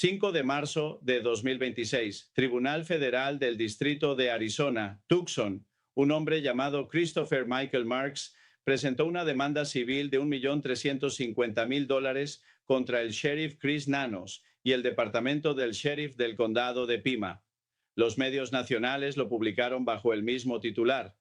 5 de marzo de 2026, Tribunal Federal del Distrito de Arizona, Tucson, un hombre llamado Christopher Michael Marks presentó una demanda civil de $1.350.000 contra el sheriff Chris Nanos y el departamento del sheriff del condado de Pima. Los medios nacionales lo publicaron bajo el mismo titular.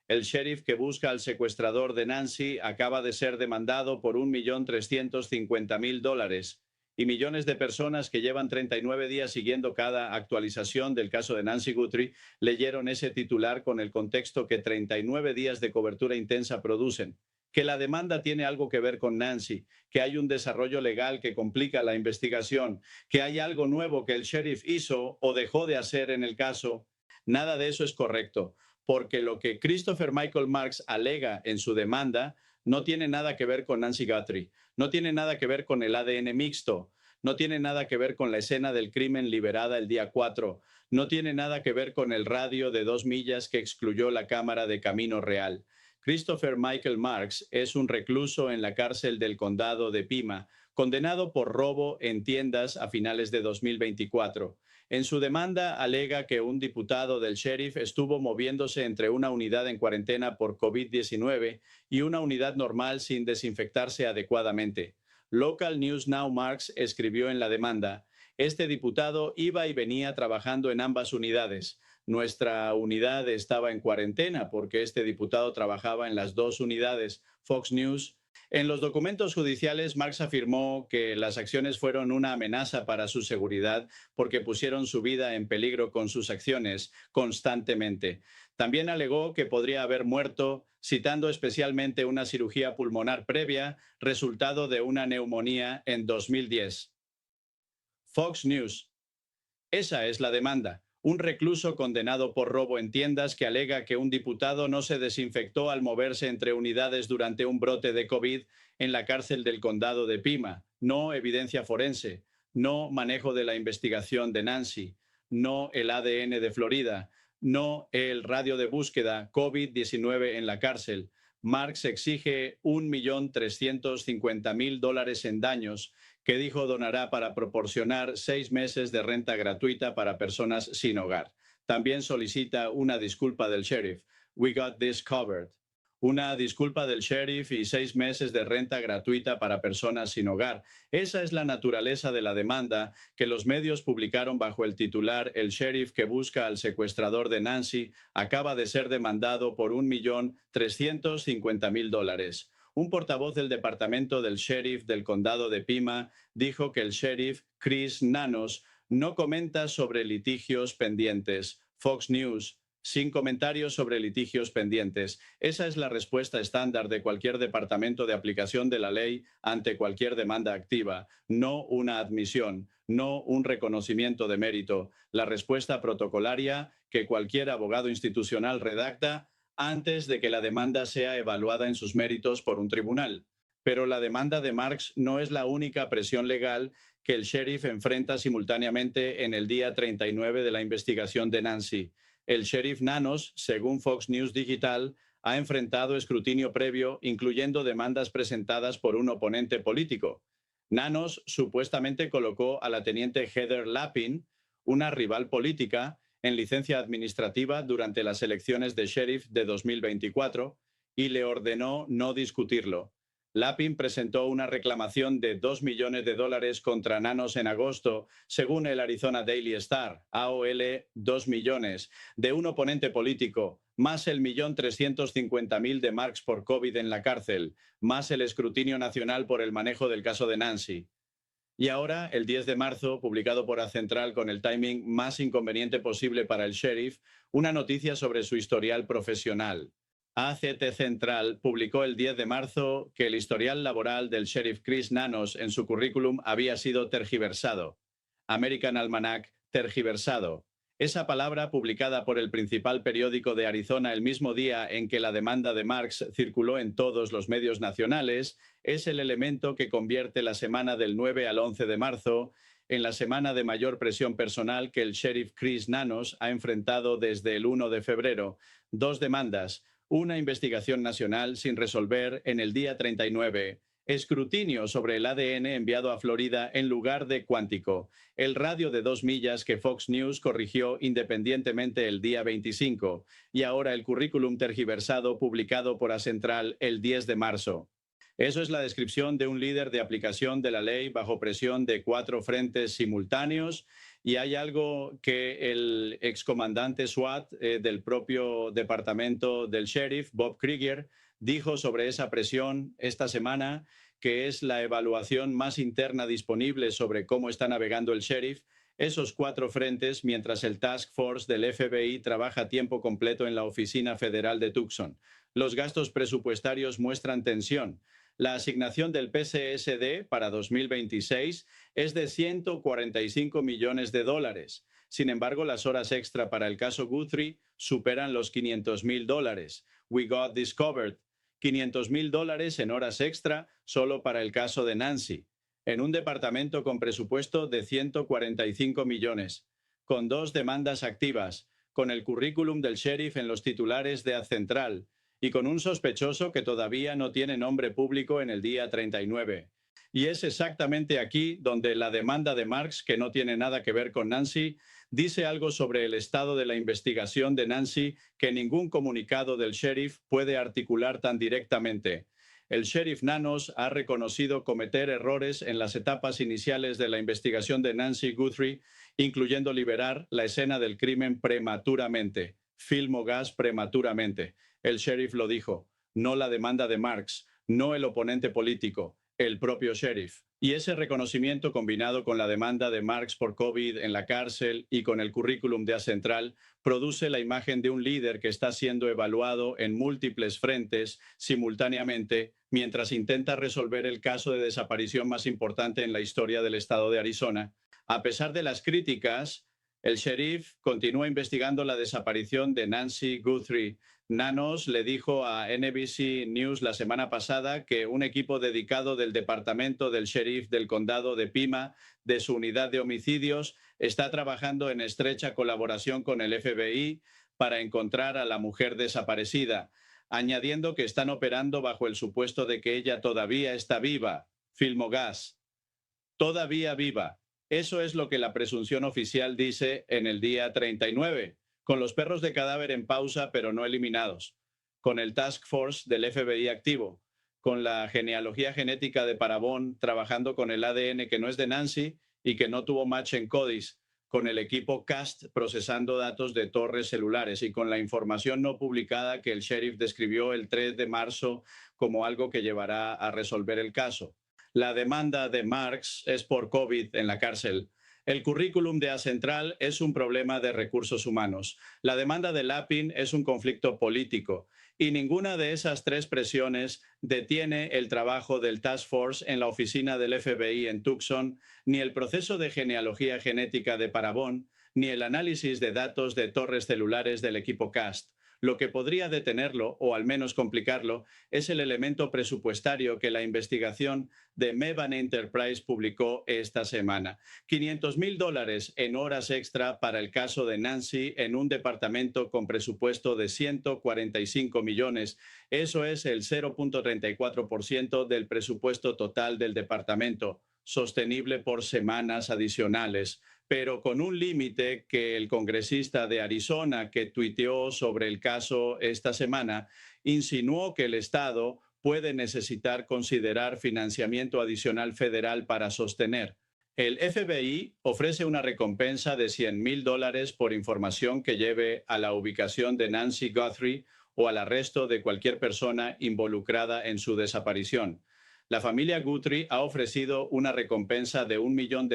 El sheriff que busca al secuestrador de Nancy acaba de ser demandado por $1.350.000 y millones de personas que llevan 39 días siguiendo cada actualización del caso de Nancy Guthrie leyeron ese titular con el contexto que 39 días de cobertura intensa producen. Que la demanda tiene algo que ver con Nancy, que hay un desarrollo legal que complica la investigación, que hay algo nuevo que el sheriff hizo o dejó de hacer en el caso. Nada de eso es correcto, porque lo que Christopher Michael Marks alega en su demanda no tiene nada que ver con Nancy Guthrie, no tiene nada que ver con el ADN mixto, no tiene nada que ver con la escena del crimen liberada el día 4, no tiene nada que ver con el radio de 2 millas que excluyó la cámara de Camino Real. Christopher Michael Marks es un recluso en la cárcel del condado de Pima, condenado por robo en tiendas a finales de 2024. En su demanda alega que un diputado del sheriff estuvo moviéndose entre una unidad en cuarentena por COVID-19 y una unidad normal sin desinfectarse adecuadamente. Local News Now Marks escribió en la demanda: este diputado iba y venía trabajando en ambas unidades. Nuestra unidad estaba en cuarentena porque este diputado trabajaba en las dos unidades. Fox News. En los documentos judiciales, Marks afirmó que las acciones fueron una amenaza para su seguridad porque pusieron su vida en peligro con sus acciones constantemente. También alegó que podría haber muerto, citando especialmente una cirugía pulmonar previa, resultado de una neumonía en 2010. Fox News. Esa es la demanda. Un recluso condenado por robo en tiendas que alega que un diputado no se desinfectó al moverse entre unidades durante un brote de COVID en la cárcel del condado de Pima. No evidencia forense, no manejo de la investigación de Nancy, no el ADN de Florida, no el radio de búsqueda COVID-19 en la cárcel. Marks exige $1.350.000 en daños que dijo donará para proporcionar 6 meses de renta gratuita para personas sin hogar. También solicita una disculpa del sheriff. We got this covered. Una disculpa del sheriff y 6 meses de renta gratuita para personas sin hogar. Esa es la naturaleza de la demanda que los medios publicaron bajo el titular: el sheriff que busca al secuestrador de Nancy acaba de ser demandado por $1.350.000. Un portavoz del departamento del sheriff del condado de Pima dijo que el sheriff Chris Nanos no comenta sobre litigios pendientes. Fox News. Sin comentarios sobre litigios pendientes. Esa es la respuesta estándar de cualquier departamento de aplicación de la ley ante cualquier demanda activa. No una admisión, no un reconocimiento de mérito. La respuesta protocolaria que cualquier abogado institucional redacta antes de que la demanda sea evaluada en sus méritos por un tribunal. Pero la demanda de Marks no es la única presión legal que el sheriff enfrenta simultáneamente en el día 39 de la investigación de Nancy. El sheriff Nanos, según Fox News Digital, ha enfrentado escrutinio previo, incluyendo demandas presentadas por un oponente político. Nanos supuestamente colocó a la teniente Heather Lapin, una rival política, en licencia administrativa durante las elecciones de sheriff de 2024 y le ordenó no discutirlo. Lapin presentó una reclamación de $2 millones contra Nanos en agosto, según el Arizona Daily Star, AOL 2 millones, de un oponente político, más el $1.350.000 de Marks por COVID en la cárcel, más el escrutinio nacional por el manejo del caso de Nancy. Y ahora, el 10 de marzo, publicado por ACentral con el timing más inconveniente posible para el sheriff, una noticia sobre su historial profesional. ACT Central publicó el 10 de marzo que el historial laboral del sheriff Chris Nanos en su currículum había sido tergiversado. American Almanac, tergiversado. Esa palabra, publicada por el principal periódico de Arizona el mismo día en que la demanda de Marks circuló en todos los medios nacionales, es el elemento que convierte la semana del 9 al 11 de marzo en la semana de mayor presión personal que el sheriff Chris Nanos ha enfrentado desde el 1 de febrero. 2 demandas, una investigación nacional sin resolver en el día 39, escrutinio sobre el ADN enviado a Florida en lugar de cuántico, el radio de 2 millas que Fox News corrigió independientemente el día 25, y ahora el currículum tergiversado publicado por Acentral el 10 de marzo. Eso es la descripción de un líder de aplicación de la ley bajo presión de 4 frentes simultáneos, y hay algo que el excomandante SWAT del propio departamento del sheriff, Bob Krieger, dijo sobre esa presión esta semana, que es la evaluación más interna disponible sobre cómo está navegando el sheriff, esos 4 frentes, mientras el Task Force del FBI trabaja a tiempo completo en la Oficina Federal de Tucson. Los gastos presupuestarios muestran tensión. La asignación del PCSD para 2026 es de $145 millones. Sin embargo, las horas extra para el caso Guthrie superan los $500,000. We got this covered. $500,000 en horas extra solo para el caso de Nancy, en un departamento con presupuesto de 145 millones, con 2 demandas activas, con el currículum del sheriff en los titulares de Central y con un sospechoso que todavía no tiene nombre público en el día 39. Y es exactamente aquí donde la demanda de Marks, que no tiene nada que ver con Nancy, dice algo sobre el estado de la investigación de Nancy que ningún comunicado del sheriff puede articular tan directamente. El sheriff Nanos ha reconocido cometer errores en las etapas iniciales de la investigación de Nancy Guthrie, incluyendo liberar la escena del crimen prematuramente, filmó gas prematuramente. El sheriff lo dijo, no la demanda de Marks, no el oponente político, el propio sheriff. Y ese reconocimiento, combinado con la demanda de Marks por COVID en la cárcel y con el currículum de Acentral, produce la imagen de un líder que está siendo evaluado en múltiples frentes simultáneamente mientras intenta resolver el caso de desaparición más importante en la historia del estado de Arizona. A pesar de las críticas, el sheriff continúa investigando la desaparición de Nancy Guthrie. Nanos le dijo a NBC News la semana pasada que un equipo dedicado del departamento del sheriff del condado de Pima, de su unidad de homicidios, está trabajando en estrecha colaboración con el FBI para encontrar a la mujer desaparecida, añadiendo que están operando bajo el supuesto de que ella todavía está viva. Filmó gas. Todavía viva. Eso es lo que la presunción oficial dice en el día 39. Con los perros de cadáver en pausa pero no eliminados, con el Task Force del FBI activo, con la genealogía genética de Parabón trabajando con el ADN que no es de Nancy y que no tuvo match en CODIS, con el equipo CAST procesando datos de torres celulares y con la información no publicada que el sheriff describió el 3 de marzo como algo que llevará a resolver el caso. La demanda de Marks es por COVID en la cárcel. El currículum de Acentral es un problema de recursos humanos. La demanda de Lapin es un conflicto político. Y ninguna de esas 3 presiones detiene el trabajo del Task Force en la oficina del FBI en Tucson, ni el proceso de genealogía genética de Parabón, ni el análisis de datos de torres celulares del equipo CAST. Lo que podría detenerlo, o al menos complicarlo, es el elemento presupuestario que la investigación de Mevan Enterprise publicó esta semana. $500,000 en horas extra para el caso de Nancy en un departamento con presupuesto de 145 millones. Eso es el 0.34% del presupuesto total del departamento, sostenible por semanas adicionales, pero con un límite que el congresista de Arizona que tuiteó sobre el caso esta semana insinuó que el Estado puede necesitar considerar financiamiento adicional federal para sostener. El FBI ofrece una recompensa de $100,000 por información que lleve a la ubicación de Nancy Guthrie o al arresto de cualquier persona involucrada en su desaparición. La familia Guthrie ha ofrecido una recompensa de $1 millón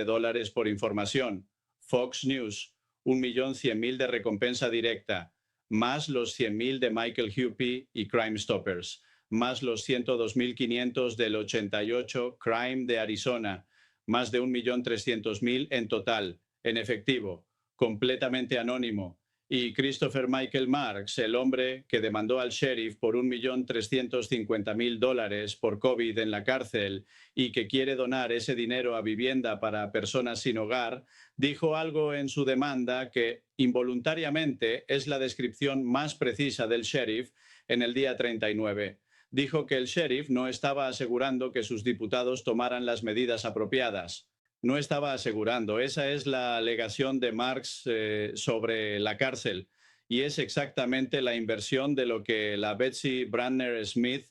por información. Fox News, 1.100.000 de recompensa directa, más los 100,000 de Michael Huppy y Crime Stoppers, más los 102,500 del 88 Crime de Arizona, más de 1.300.000 en total, en efectivo, completamente anónimo. Y Christopher Michael Marks, el hombre que demandó al sheriff por $1.350.000 por COVID en la cárcel y que quiere donar ese dinero a vivienda para personas sin hogar, dijo algo en su demanda que involuntariamente es la descripción más precisa del sheriff en el día 39. dijo que el sheriff no estaba asegurando que sus diputados tomaran las medidas apropiadas. No estaba asegurando. Esa es la alegación de Marks sobre la cárcel. Y es exactamente la inversión de lo que la Betsy Brandner Smith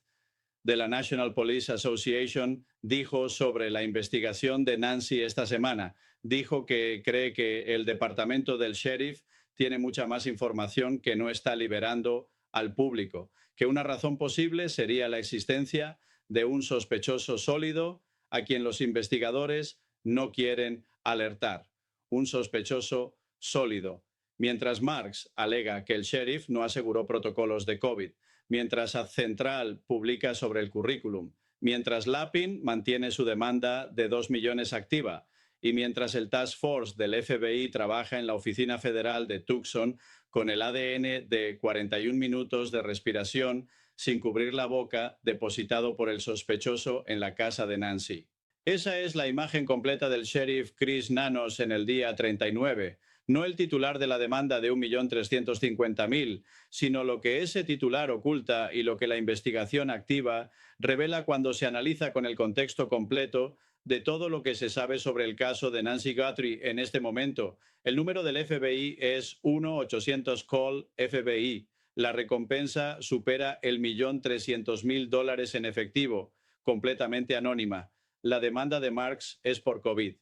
de la National Police Association dijo sobre la investigación de Nancy esta semana. Dijo que cree que el departamento del sheriff tiene mucha más información que no está liberando al público, que una razón posible sería la existencia de un sospechoso sólido a quien los investigadores no quieren alertar. Un sospechoso sólido. Mientras Marks alega que el sheriff no aseguró protocolos de COVID, mientras Central publica sobre el currículum, mientras Lapin mantiene su demanda de 2 millones activa y mientras el Task Force del FBI trabaja en la oficina federal de Tucson con el ADN de 41 minutos de respiración sin cubrir la boca depositado por el sospechoso en la casa de Nancy. Esa es la imagen completa del sheriff Chris Nanos en el día 39. No el titular de la demanda de 1.350.000, sino lo que ese titular oculta y lo que la investigación activa revela cuando se analiza con el contexto completo de todo lo que se sabe sobre el caso de Nancy Guthrie en este momento. El número del FBI es 1-800-CALL-FBI. La recompensa supera el $1.300.000 en efectivo, completamente anónima. La demanda de Marks es por COVID,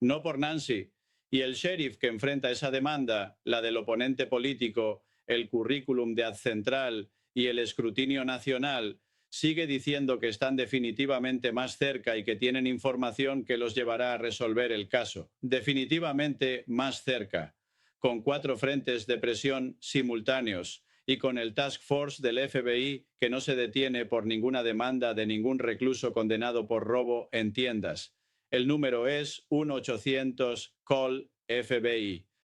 no por Nancy. Y el sheriff que enfrenta esa demanda, la del oponente político, el currículum de Central y el escrutinio nacional, sigue diciendo que están definitivamente más cerca y que tienen información que los llevará a resolver el caso. Definitivamente más cerca, con 4 frentes de presión simultáneos y con el Task Force del FBI que no se detiene por ninguna demanda de ningún recluso condenado por robo en tiendas. El número es 1-800-CALL-FBI.